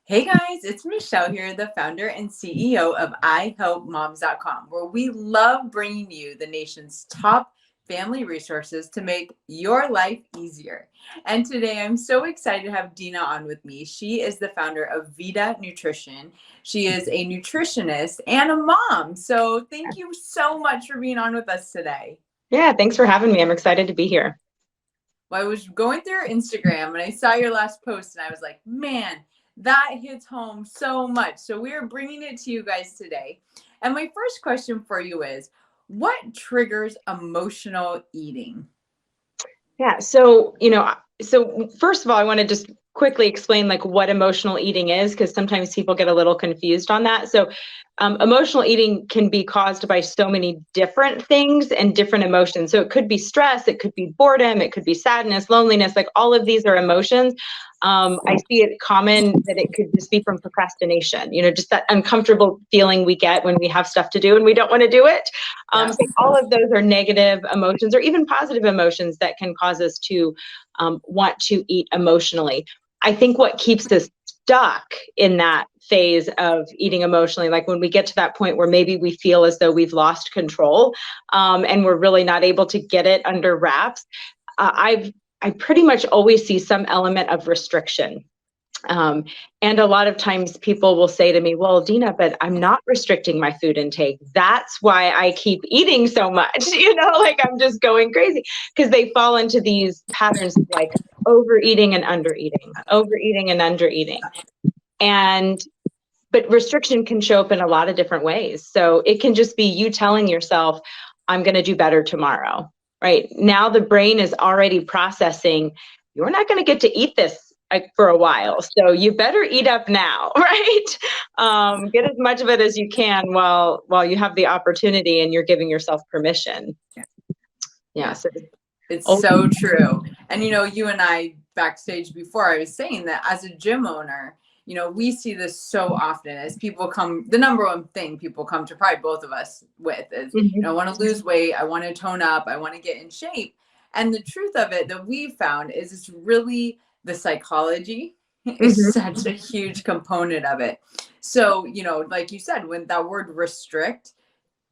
Hey guys, it's Michelle here, the founder and CEO of ihelpmoms.com, where we love bringing you the nation's top family resources to make your life easier. And today I'm so excited to have Dina on with me. She is the founder of Vida Nutrition. She is a nutritionist and a mom. So thank you so much for being on with us today. Yeah, thanks for having me. I'm excited to be here. Well, I was going through your Instagram and I saw your last post and I was like, man, that hits home so much. So we are bringing it to you guys today. And my first question for you is, what triggers emotional eating? Yeah, so first of all, I want to just quickly explain like what emotional eating is, because sometimes people get a little confused on that. So emotional eating can be caused by so many different things and different emotions. So it could be stress, it could be boredom, it could be sadness, loneliness, like all of these are emotions. I see it common that it could just be from procrastination, just that uncomfortable feeling we get when we have stuff to do and we don't want to do it. So all of those are negative emotions or even positive emotions that can cause us to want to eat emotionally. I think what keeps us stuck in that phase of eating emotionally, like when we get to that point where maybe we feel as though we've lost control and we're really not able to get it under wraps, I pretty much always see some element of restriction. And a lot of times people will say to me, well, Dina, but I'm not restricting my food intake. That's why I keep eating so much, like I'm just going crazy, because they fall into these patterns of like overeating and undereating, overeating and undereating. But restriction can show up in a lot of different ways. So it can just be you telling yourself, I'm going to do better tomorrow, right? Now the brain is already processing, you're not going to get to eat this for a while. So you better eat up now, right? Get as much of it as you can while you have the opportunity and you're giving yourself permission. Yeah. So it's so true. And, you and I backstage before, I was saying that as a gym owner, we see this so often as people the number one thing people come to probably both of us with is, I want to lose weight. I want to tone up. I want to get in shape. And the truth of it that we found is it's really the psychology is such a huge component of it. So, like you said, when that word restrict,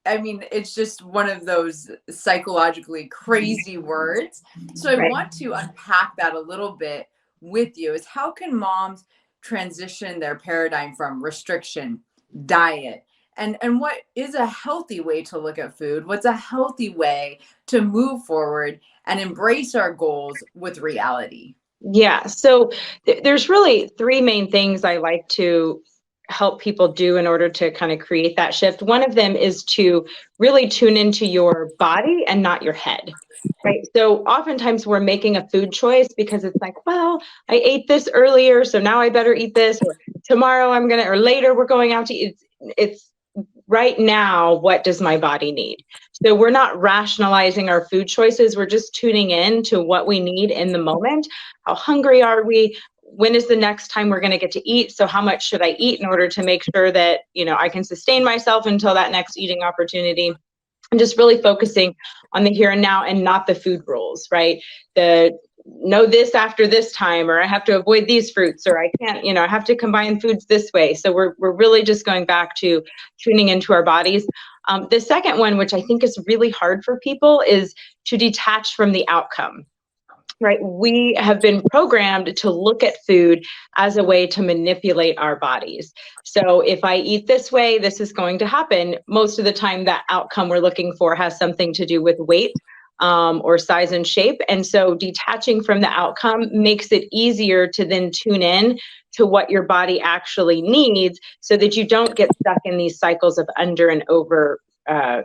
I mean, it's just one of those psychologically crazy words. So I want to unpack that a little bit with you is how can moms transition their paradigm from restriction, diet, and what is a healthy way to look at food? What's a healthy way to move forward and embrace our goals with reality? Yeah. So there's really three main things I like to help people do in order to kind of create that shift. One of them is to really tune into your body and not your head, right? So oftentimes we're making a food choice because it's like, well, I ate this earlier, so now I better eat this, or tomorrow or later we're going out to eat. It's right now, what does my body need? So we're not rationalizing our food choices. We're just tuning in to what we need in the moment. How hungry are we? When is the next time we're going to get to eat? So how much should I eat in order to make sure that, I can sustain myself until that next eating opportunity? And just really focusing on the here and now and not the food rules, right? No this after this time, or I have to avoid these fruits, or I can't, I have to combine foods this way. So we're really just going back to tuning into our bodies. The second one, which I think is really hard for people, is to detach from the outcome. Right. We have been programmed to look at food as a way to manipulate our bodies. So if I eat this way, this is going to happen. Most of the time, that outcome we're looking for has something to do with weight or size and shape. And so detaching from the outcome makes it easier to then tune in to what your body actually needs so that you don't get stuck in these cycles of under and over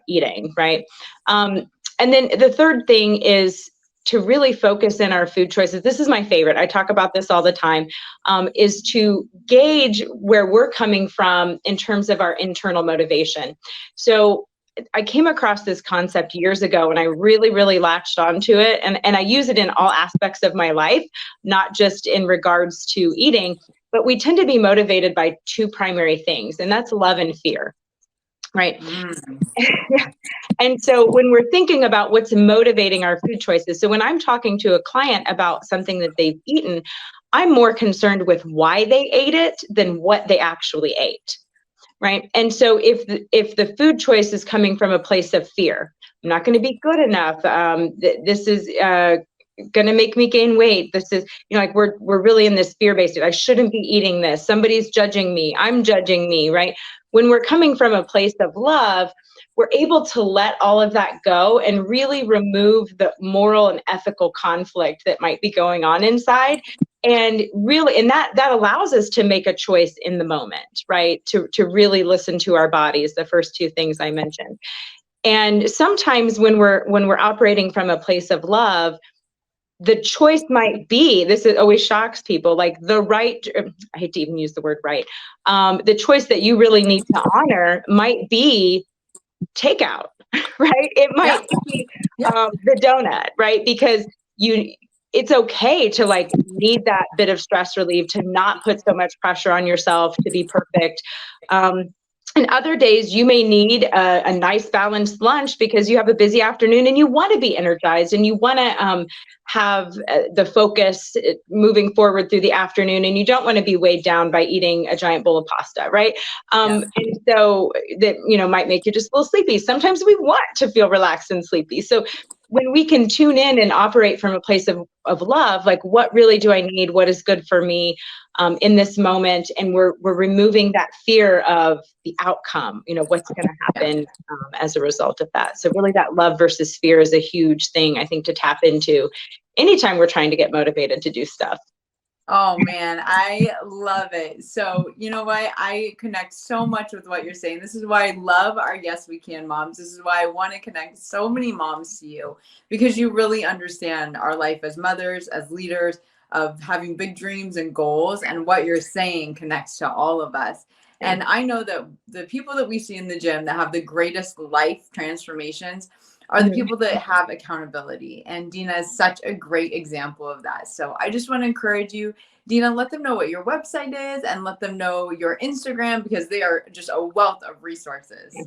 eating. Right. And then the third thing is to really focus in our food choices. This is my favorite. I talk about this all the time, is to gauge where we're coming from in terms of our internal motivation. So I came across this concept years ago and I really, really latched onto it. And I use it in all aspects of my life, not just in regards to eating, but we tend to be motivated by two primary things, and that's love and fear. Right. And so when we're thinking about what's motivating our food choices, so when I'm talking to a client about something that they've eaten, I'm more concerned with why they ate it than what they actually ate. Right. And so if the food choice is coming from a place of fear, I'm not going to be good enough. This is going to make me gain weight. This is, like we're really in this fear-based, I shouldn't be eating this. Somebody's judging me. I'm judging me. Right. When we're coming from a place of love, we're able to let all of that go and really remove the moral and ethical conflict that might be going on inside. And really, and that allows us to make a choice in the moment, right? To really listen to our bodies, the first two things I mentioned. And sometimes when we're operating from a place of love, the choice might be, this always shocks people, like the right, I hate to even use the word right, the choice that you really need to honor might be takeout, right? It might be the donut, right? Because it's okay to like need that bit of stress relief, to not put so much pressure on yourself to be perfect. And other days you may need a nice balanced lunch because you have a busy afternoon and you want to be energized and you want to have the focus moving forward through the afternoon, and you don't want to be weighed down by eating a giant bowl of pasta, right? And so that, might make you just a little sleepy. Sometimes we want to feel relaxed and sleepy. So when we can tune in and operate from a place of love, like what really do I need? What is good for me in this moment? And we're removing that fear of the outcome, what's going to happen as a result of that. So really that love versus fear is a huge thing, I think, to tap into anytime we're trying to get motivated to do stuff. Oh man, I love it. So, you know what? I connect so much with what you're saying. This is why I love our Yes We Can moms. This is why I want to connect so many moms to you, because you really understand our life as mothers, as leaders, of having big dreams and goals, and what you're saying connects to all of us. And I know that the people that we see in the gym that have the greatest life transformations are the people that have accountability. And Dina is such a great example of that. So I just want to encourage you, Dina, let them know what your website is and let them know your Instagram, because they are just a wealth of resources.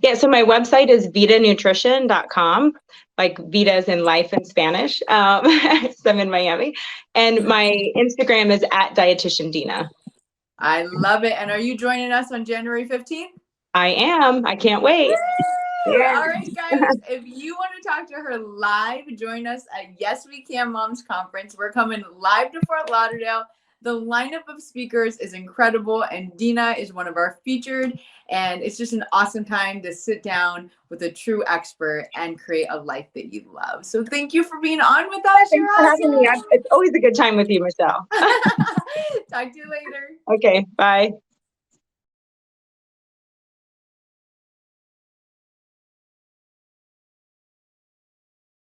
Yeah, so my website is vidanutrition.com, like Vida as in life in Spanish. So I'm in Miami. And my Instagram is at dietitian Dina. I love it. And are you joining us on January 15th? I am. I can't wait. Yeah. All right, guys. If you want to talk to her live, join us at Yes We Can Moms Conference. We're coming live to Fort Lauderdale. The lineup of speakers is incredible, and Dina is one of our featured. And it's just an awesome time to sit down with a true expert and create a life that you love. So thank you for being on with us. Thanks for having me. It's always a good time with you, Michelle. Talk to you later. Okay, bye.